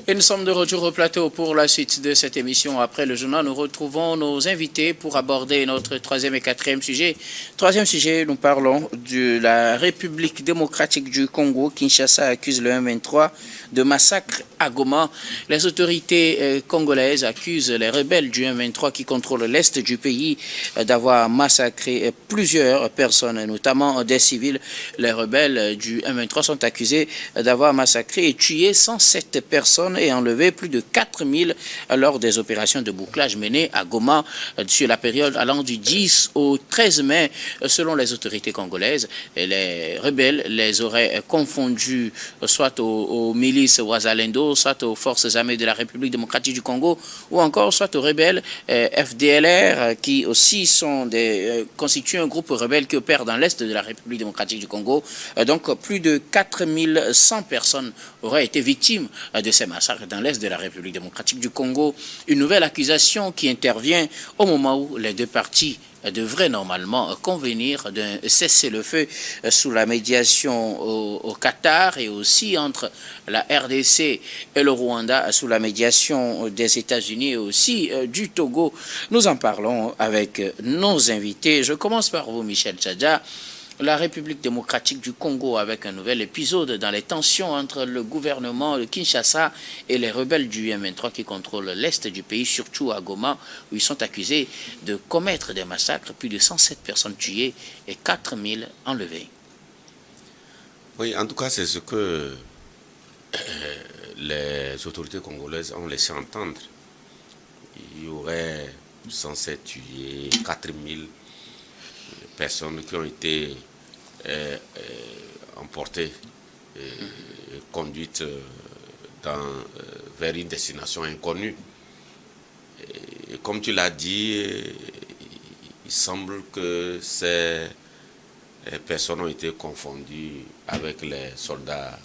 Et nous sommes de retour au plateau pour la suite de cette émission. Après le journal, nous retrouvons nos invités pour aborder notre troisième et quatrième sujet. Troisième sujet, nous parlons de la République démocratique du Congo. Kinshasa accuse le M23 de massacre à Goma. Les autorités congolaises accusent les rebelles du M23 qui contrôlent l'est du pays d'avoir massacré plusieurs personnes, notamment des civils. Les rebelles du M23 sont accusés d'avoir massacré et tué 107 personnes et enlevé plus de 4000 lors des opérations de bouclage menées à Goma sur la période allant du 10 au 13 mai, selon les autorités congolaises. Et les rebelles les auraient confondus soit aux milices Ouazalendo, soit aux forces armées de la République démocratique du Congo, ou encore soit aux rebelles FDLR, qui aussi constituent un groupe rebelle qui opère dans l'est de la République démocratique du Congo. Donc plus de 4100 personnes auraient été victimes de ces massacres dans l'est de la République démocratique du Congo. Une nouvelle accusation qui intervient au moment où les deux parties devraient normalement convenir d'un cessez-le-feu sous la médiation au Qatar et aussi entre la RDC et le Rwanda sous la médiation des États-Unis et aussi du Togo. Nous en parlons avec nos invités. Je commence par vous, Michel Tchadja. La République démocratique du Congo avec un nouvel épisode dans les tensions entre le gouvernement de Kinshasa et les rebelles du M23 qui contrôlent l'est du pays, surtout à Goma, où ils sont accusés de commettre des massacres, plus de 107 personnes tuées et 4000 enlevées. Oui, en tout cas, c'est ce que les autorités congolaises ont laissé entendre. Il y aurait 107 tués, 4000 personnes qui ont été emportées et conduites vers une destination inconnue. Et comme tu l'as dit, il semble que ces personnes ont été confondues avec les soldats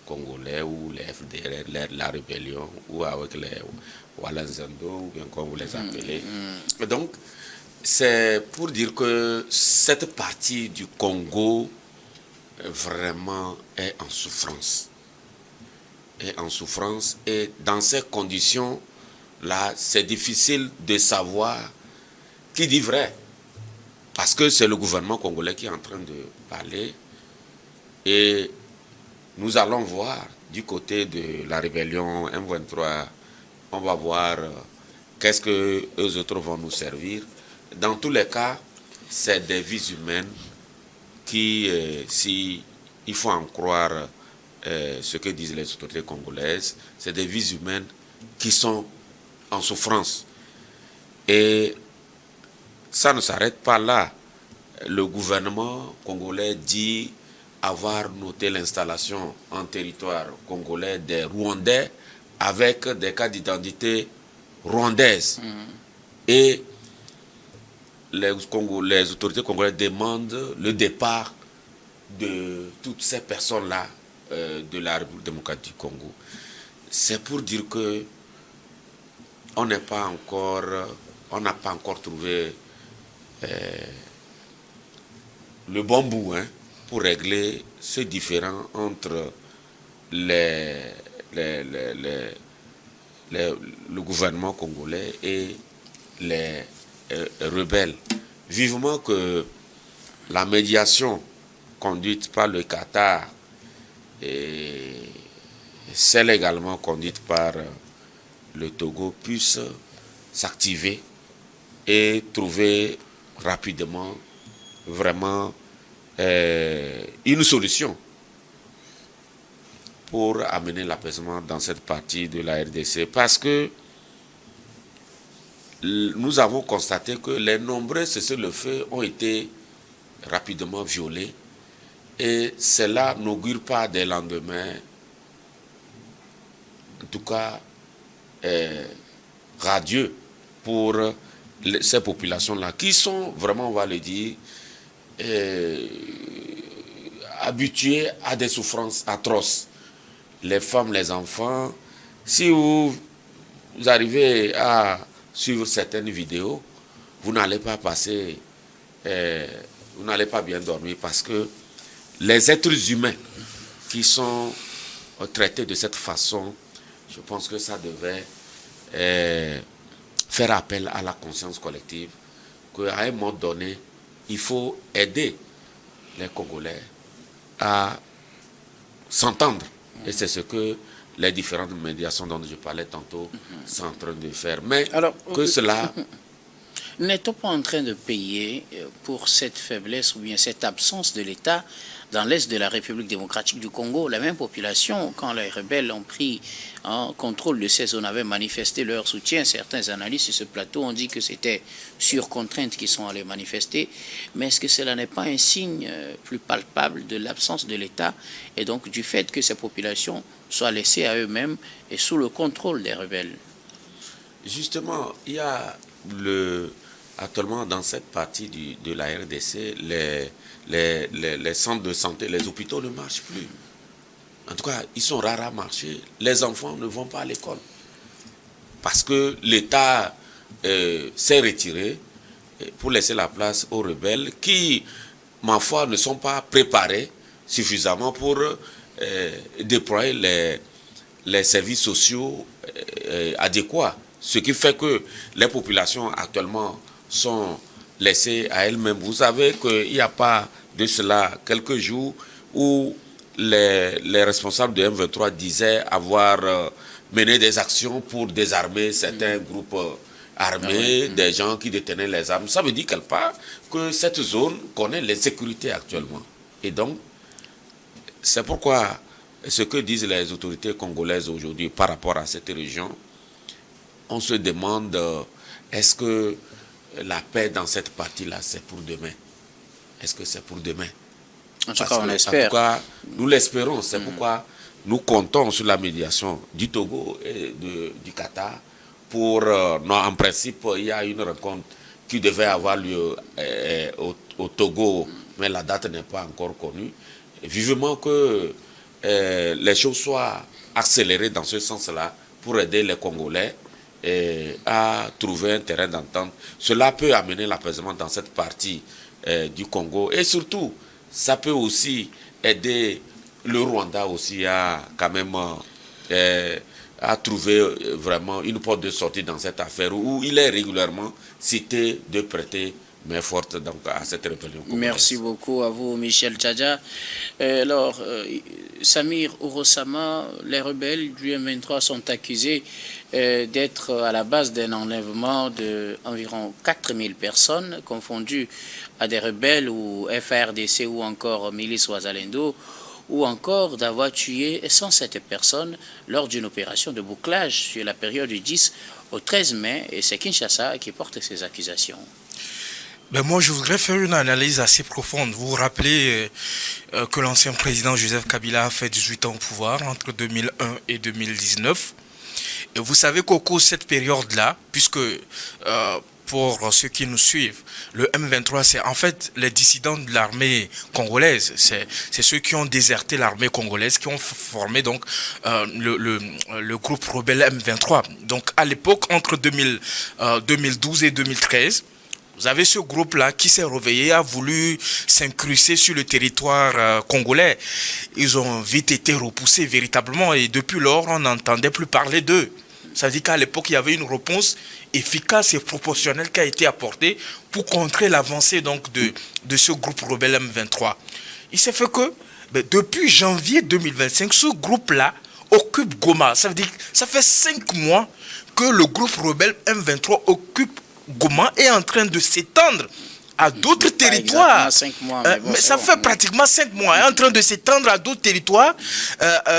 congolais ou les FDR, la rébellion, ou avec les Walanzando, ou bien comme vous les appelez. Donc, c'est pour dire que cette partie du Congo vraiment est en souffrance. Et dans ces conditions-là, c'est difficile de savoir qui dit vrai. Parce que c'est le gouvernement congolais qui est en train de parler. Et nous allons voir du côté de la rébellion M23, on va voir qu'est-ce que eux autres vont nous servir. Dans tous les cas, c'est des vies humaines qui, si il faut en croire ce que disent les autorités congolaises, c'est des vies humaines qui sont en souffrance. Et ça ne s'arrête pas là. Le gouvernement congolais dit avoir noté l'installation en territoire congolais des Rwandais avec des cas d'identité rwandaises. Et les autorités congolaises demandent le départ de toutes ces personnes-là de la République démocratique du Congo. C'est pour dire que on n'a pas encore trouvé le bon bout pour régler ce différend entre le gouvernement congolais et les rebelles. Vivement que la médiation conduite par le Qatar et celle également conduite par le Togo puisse s'activer et trouver rapidement vraiment une solution pour amener l'apaisement dans cette partie de la RDC. Parce que nous avons constaté que les nombreux cessez-le-feu ont été rapidement violés et cela n'augure pas des lendemains, en tout cas radieux pour ces populations-là qui sont vraiment, on va le dire, habituées à des souffrances atroces. Les femmes, les enfants, si vous arrivez à suivre certaines vidéos, vous n'allez pas passer, vous n'allez pas bien dormir parce que les êtres humains qui sont traités de cette façon je pense que ça devait faire appel à la conscience collective, qu'à un moment donné, il faut aider les Congolais à s'entendre. Et c'est ce que les différentes médiations dont je parlais tantôt sont en train de faire. Mais alors, que cela... N'est-on pas en train de payer pour cette faiblesse ou bien cette absence de l'État dans l'est de la République démocratique du Congo? La même population, quand les rebelles ont pris en contrôle de ces zones, avaient manifesté leur soutien. Certains analystes sur ce plateau ont dit que c'était sur contrainte qu'ils sont allés manifester. Mais est-ce que cela n'est pas un signe plus palpable de l'absence de l'État et donc du fait que ces populations soient laissées à eux-mêmes et sous le contrôle des rebelles? Justement, il y a actuellement dans cette partie de la RDC, les centres de santé, les hôpitaux ne marchent plus. En tout cas, ils sont rares à marcher. Les enfants ne vont pas à l'école. Parce que l'État s'est retiré pour laisser la place aux rebelles qui, ma foi, ne sont pas préparés suffisamment pour déployer les services sociaux adéquats. Ce qui fait que les populations actuellement sont laissées à elles-mêmes. Vous savez qu'il n'y a pas de cela quelques jours où les responsables de M23 disaient avoir mené des actions pour désarmer certains groupes armés, des gens qui détenaient les armes. Ça veut dire quelque part que cette zone connaît l'insécurité actuellement. Et donc, c'est pourquoi ce que disent les autorités congolaises aujourd'hui par rapport à cette région, on se demande, est-ce que la paix dans cette partie-là, c'est pour demain? Est-ce que c'est pour demain? En tout cas, on espère. En tout cas, nous l'espérons. C'est pourquoi nous comptons sur la médiation du Togo et du Qatar. En principe, il y a une rencontre qui devait avoir lieu au Togo, mais la date n'est pas encore connue. Et vivement que les choses soient accélérées dans ce sens-là pour aider les Congolais à trouver un terrain d'entente. Cela peut amener l'apaisement dans cette partie du Congo. Et surtout, ça peut aussi aider le Rwanda aussi à quand même à trouver vraiment une porte de sortie dans cette affaire où il est régulièrement cité de prêter main forte donc, à cette rébellion congolaise. Merci beaucoup à vous, Michel Tchadja. Alors, Samir Orosama, les rebelles du M23 sont accusés d'être à la base d'un enlèvement d'environ 4000 personnes confondues à des rebelles ou FARDC ou encore milice Ouazalendo, ou encore d'avoir tué 107 personnes lors d'une opération de bouclage sur la période du 10 au 13 mai, et c'est Kinshasa qui porte ces accusations. Ben moi, je voudrais faire une analyse assez profonde. Vous vous rappelez que l'ancien président Joseph Kabila a fait 18 ans au pouvoir entre 2001 et 2019. Et vous savez qu'au cours de cette période-là, puisque pour ceux qui nous suivent, le M23, c'est en fait les dissidents de l'armée congolaise. C'est ceux qui ont déserté l'armée congolaise, qui ont formé donc le groupe rebelle M23. Donc à l'époque, entre 2012 et 2013, vous avez ce groupe-là qui s'est réveillé, a voulu s'incruster sur le territoire congolais. Ils ont vite été repoussés véritablement et depuis lors, on n'entendait plus parler d'eux. Ça veut dire qu'à l'époque, il y avait une réponse efficace et proportionnelle qui a été apportée pour contrer l'avancée donc de ce groupe rebelle M23. Il s'est fait que depuis janvier 2025, ce groupe-là occupe Goma. Ça veut dire que ça fait 5 mois que le groupe rebelle M23 occupe Goma est en train de s'étendre à d'autres territoires. 5 mois, mais ça fait pratiquement 5 mois. Est en train de s'étendre à d'autres territoires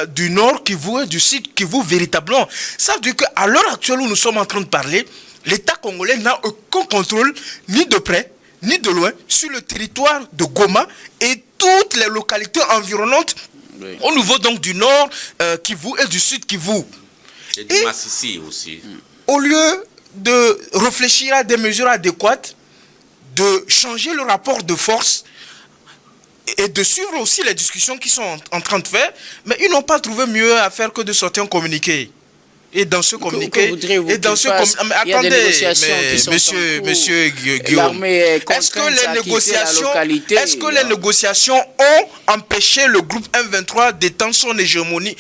du nord Kivu et du sud Kivu véritablement. Ça veut dire qu'à l'heure actuelle où nous sommes en train de parler, l'État congolais n'a aucun contrôle, ni de près, ni de loin, sur le territoire de Goma et toutes les localités environnantes, oui, au niveau donc du nord Kivu et du sud Kivu. Et du Massissi aussi. Au lieu de réfléchir à des mesures adéquates, de changer le rapport de force et de suivre aussi les discussions qui sont en train de faire, mais ils n'ont pas trouvé mieux à faire que de sortir un communiqué. Et dans ce communiqué, attendez, monsieur Guillaume, est-ce que les négociations ont empêché le groupe M23 d'étendre son hégémonie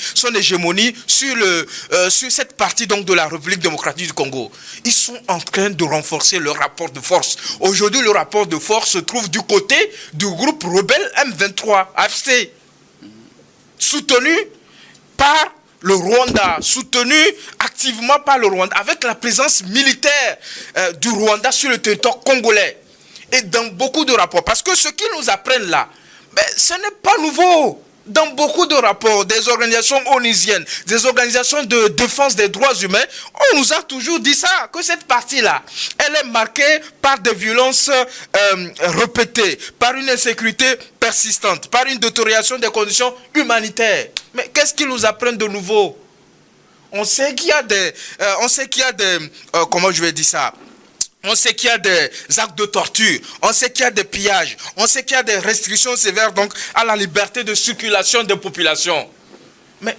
sur cette partie donc de la République démocratique du Congo? Ils sont en train de renforcer le rapport de force. Aujourd'hui, le rapport de force se trouve du côté du groupe rebelle M23 AFC, soutenu par le Rwanda, soutenu activement par le Rwanda, avec la présence militaire du Rwanda sur le territoire congolais. Et dans beaucoup de rapports, parce que ce qu'ils nous apprennent là, ce n'est pas nouveau. Dans beaucoup de rapports des organisations onusiennes, des organisations de défense des droits humains, on nous a toujours dit ça, que cette partie-là, elle est marquée par des violences répétées, par une insécurité persistante, par une détérioration des conditions humanitaires. Mais qu'est-ce qu'ils nous apprennent de nouveau? On sait qu'il y a des... comment je vais dire ça? On sait qu'il y a des actes de torture, on sait qu'il y a des pillages, on sait qu'il y a des restrictions sévères donc à la liberté de circulation des populations. Mais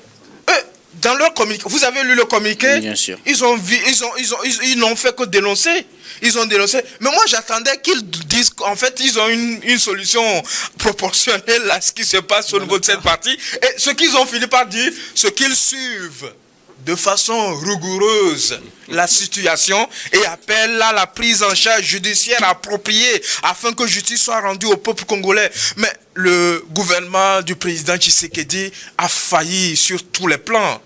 eux, dans leur communiqué, vous avez lu le communiqué? Bien sûr. Ils n'ont fait que dénoncer. Ils ont dénoncé. Mais moi, j'attendais qu'ils disent qu'en fait, ils ont une solution proportionnelle à ce qui se passe au niveau de cette partie. Et ce qu'ils ont fini par dire, c'est qu'ils suivent de façon rigoureuse la situation et appelle à la prise en charge judiciaire appropriée afin que justice soit rendue au peuple congolais. Mais le gouvernement du président Tshisekedi a failli sur tous les plans.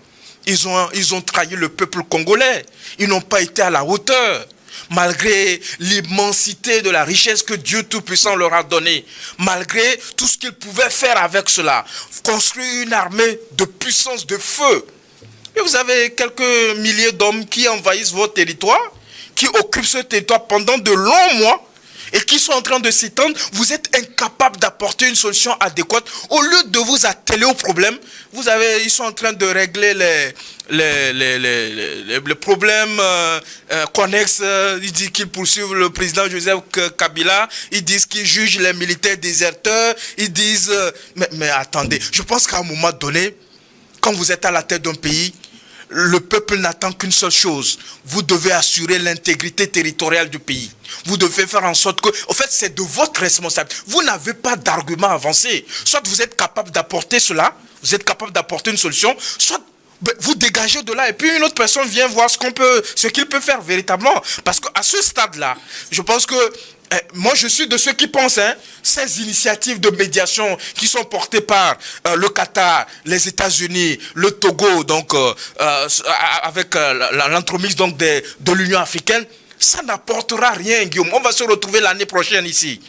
Ils ont trahi le peuple congolais. Ils n'ont pas été à la hauteur. Malgré l'immensité de la richesse que Dieu Tout-Puissant leur a donnée, malgré tout ce qu'ils pouvaient faire avec cela, construire une armée de puissance de feu. Et vous avez quelques milliers d'hommes qui envahissent votre territoire, qui occupent ce territoire pendant de longs mois et qui sont en train de s'étendre. Vous êtes incapable d'apporter une solution adéquate. Au lieu de vous atteler au problème, ils sont en train de régler les problèmes connexes. Ils disent qu'ils poursuivent le président Joseph Kabila. Ils disent qu'ils jugent les militaires déserteurs. Ils disent... mais attendez, je pense qu'à un moment donné, quand vous êtes à la tête d'un pays, le peuple n'attend qu'une seule chose. Vous devez assurer l'intégrité territoriale du pays. Vous devez faire en sorte que... En fait, c'est de votre responsabilité. Vous n'avez pas d'argument avancé. Soit vous êtes capable d'apporter cela, vous êtes capable d'apporter une solution, soit vous dégagez de là et puis une autre personne vient voir ce qu'il peut faire véritablement. Parce qu'à ce stade-là, je pense que moi, je suis de ceux qui pensent, ces initiatives de médiation qui sont portées par le Qatar, les États-Unis, le Togo, donc avec l'entremise donc de l'Union africaine, ça n'apportera rien, Guillaume. On va se retrouver l'année prochaine ici.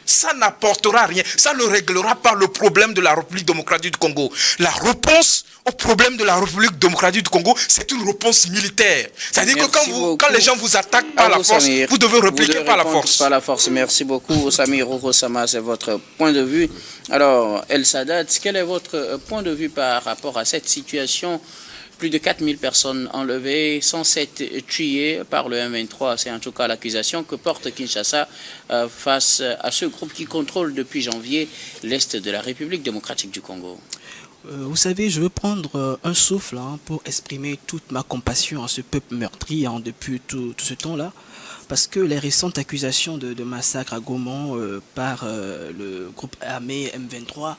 Ça n'apportera rien. Ça ne réglera pas le problème de la République démocratique du Congo. La réponse au problème de la République démocratique du Congo, c'est une réponse militaire. C'est-à-dire que quand les gens vous attaquent par la force, vous devez répliquer par la force. Par la force. Merci beaucoup, Samir Rokosama, c'est votre point de vue. Alors, El Sadat, quel est votre point de vue par rapport à cette situation? Plus de 4000 personnes enlevées, 107 tuées par le M23. C'est en tout cas l'accusation que porte Kinshasa face à ce groupe qui contrôle depuis janvier l'Est de la République démocratique du Congo. Vous savez, je veux prendre un souffle pour exprimer toute ma compassion à ce peuple meurtri depuis tout ce temps-là. Parce que les récentes accusations de massacre à Gaumont par le groupe armé M23,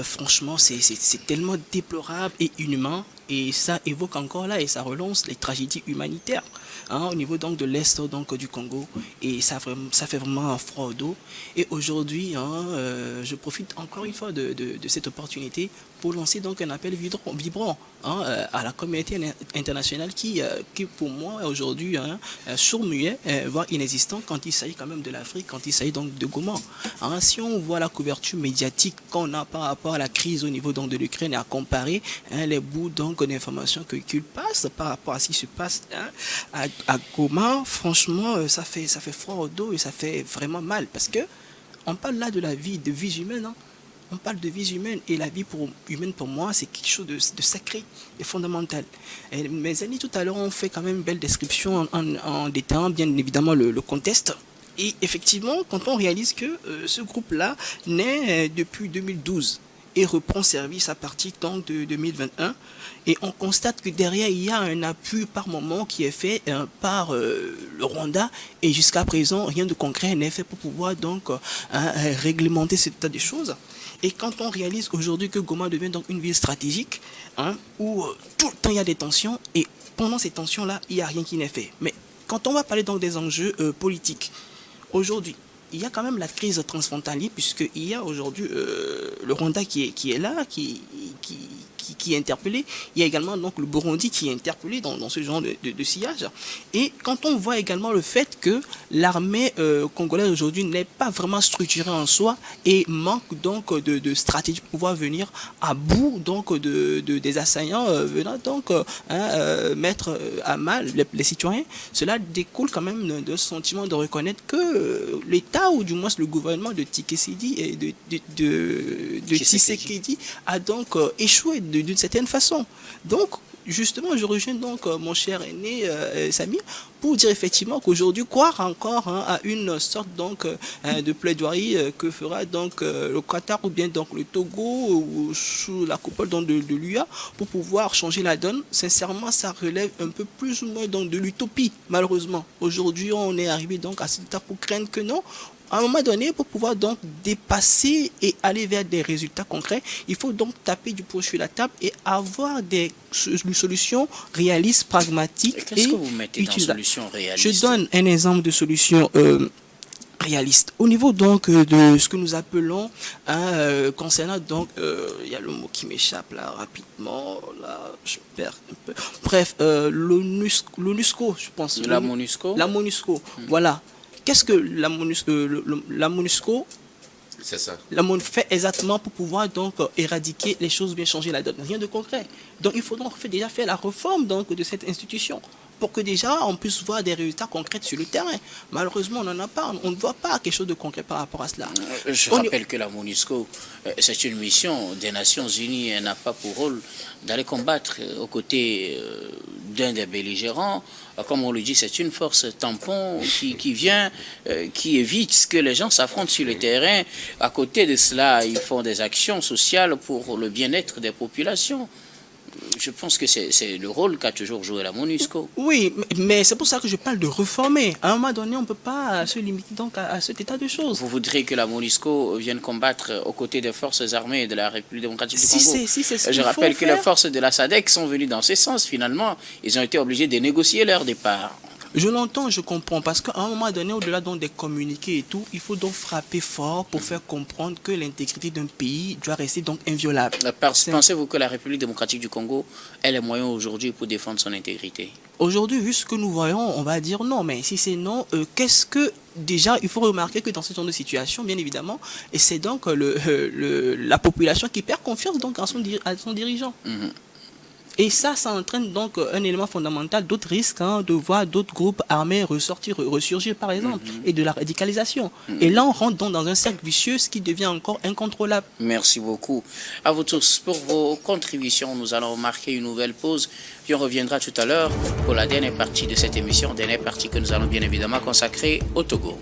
franchement, c'est tellement déplorable et inhumain. Et ça évoque encore là et ça relance les tragédies humanitaires au niveau donc de l'Est du Congo. Et ça fait vraiment un froid au dos. Et aujourd'hui, je profite encore une fois de cette opportunité pour lancer donc un appel vibrant à la communauté internationale qui pour moi aujourd'hui sourd-muet, voire inexistant quand il s'agit quand même de l'Afrique, quand il s'agit donc de Goma. Si on voit la couverture médiatique qu'on a par rapport à la crise au niveau donc de l'Ukraine et à comparer les bouts donc d'informations qu'il passe par rapport à ce qui se passe à Goma, franchement ça fait froid au dos et ça fait vraiment mal parce que on parle là de la vie, de vie humaine. On parle de vie humaine et la vie humaine pour moi c'est quelque chose de sacré et fondamental. Et mes amis tout à l'heure ont fait quand même une belle description en détaillant bien évidemment le contexte. Et effectivement quand on réalise que ce groupe-là naît depuis 2012 et reprend service à partir donc de 2021. Et on constate que derrière, il y a un appui par moment qui est fait par le Rwanda. Et jusqu'à présent, rien de concret n'est fait pour pouvoir donc réglementer cet état des choses. Et quand on réalise aujourd'hui que Goma devient donc une ville stratégique, où tout le temps il y a des tensions, et pendant ces tensions-là, il n'y a rien qui n'est fait. Mais quand on va parler donc des enjeux politiques, aujourd'hui, il y a quand même la crise transfrontalière, puisqu'il y a aujourd'hui le Rwanda qui est là, qui est interpellé. Il y a également donc le Burundi qui est interpellé dans ce genre de sillage. Et quand on voit également le fait que l'armée congolaise aujourd'hui n'est pas vraiment structurée en soi et manque donc de stratégie pour pouvoir venir à bout donc des assaillants venant donc mettre à mal les citoyens, cela découle quand même d'un sentiment de reconnaître que l'État, ou du moins le gouvernement de Tshisekedi et de Tshisekedi a donc échoué d'une certaine façon. Donc, justement, je rejoins donc mon cher aîné Samir pour dire effectivement qu'aujourd'hui, croire encore à une sorte donc de plaidoirie que fera donc le Qatar ou bien donc le Togo ou sous la coupole donc de l'UA pour pouvoir changer la donne, sincèrement, ça relève un peu plus ou moins donc de l'utopie, malheureusement. Aujourd'hui, on est arrivé donc à cet état pour craindre que non. À un moment donné, pour pouvoir donc dépasser et aller vers des résultats concrets, il faut donc taper du poing sur la table et avoir des solutions réalistes, pragmatiques. Qu'est-ce que vous mettez dans solutions réalistes? Je donne un exemple de solution réaliste. Au niveau donc de ce que nous appelons concernant donc il y a le mot qui m'échappe là rapidement, là je perds un peu. Bref, l'ONUSCO, je pense. La MONUSCO. La MONUSCO, voilà. Qu'est-ce que la MONUSCO C'est ça. fait exactement pour pouvoir donc éradiquer les choses, bien changer la donne? Rien de concret. Donc il faut donc déjà faire la réforme donc de cette institution pour que déjà on puisse voir des résultats concrets sur le terrain. Malheureusement, on n'en a pas. On ne voit pas quelque chose de concret par rapport à cela. Je rappelle que la MONUSCO, c'est une mission des Nations Unies. Elle n'a pas pour rôle d'aller combattre aux côtés d'un des belligérants. Comme on le dit, c'est une force tampon qui vient, qui évite que les gens s'affrontent sur le terrain. À côté de cela, ils font des actions sociales pour le bien-être des populations. Je pense que c'est le rôle qu'a toujours joué la MONUSCO. Oui, mais c'est pour ça que je parle de reformer. À un moment donné, on ne peut pas se limiter donc à cet état de choses. Vous voudriez que la MONUSCO vienne combattre aux côtés des forces armées de la République démocratique du Congo? Je rappelle que les forces de la SADC sont venues dans ce sens. Finalement, ils ont été obligés de négocier leur départ. Je l'entends, je comprends, parce qu'à un moment donné, au-delà donc des communiqués et tout, il faut donc frapper fort pour faire comprendre que l'intégrité d'un pays doit rester donc inviolable. Pensez-vous que la République démocratique du Congo ait les moyens aujourd'hui pour défendre son intégrité? Aujourd'hui, vu ce que nous voyons, on va dire non. Mais si c'est non, qu'est-ce que... Déjà, il faut remarquer que dans ce genre de situation, bien évidemment, et c'est donc la population qui perd confiance donc à son dirigeant. Et ça entraîne donc un élément fondamental, d'autres risques, de voir d'autres groupes armés ressurgir par exemple, et de la radicalisation. Et là, on rentre donc dans un cercle vicieux, ce qui devient encore incontrôlable. Merci beaucoup à vous tous pour vos contributions. Nous allons marquer une nouvelle pause, puis on reviendra tout à l'heure pour la dernière partie de cette émission, dernière partie que nous allons bien évidemment consacrer au Togo.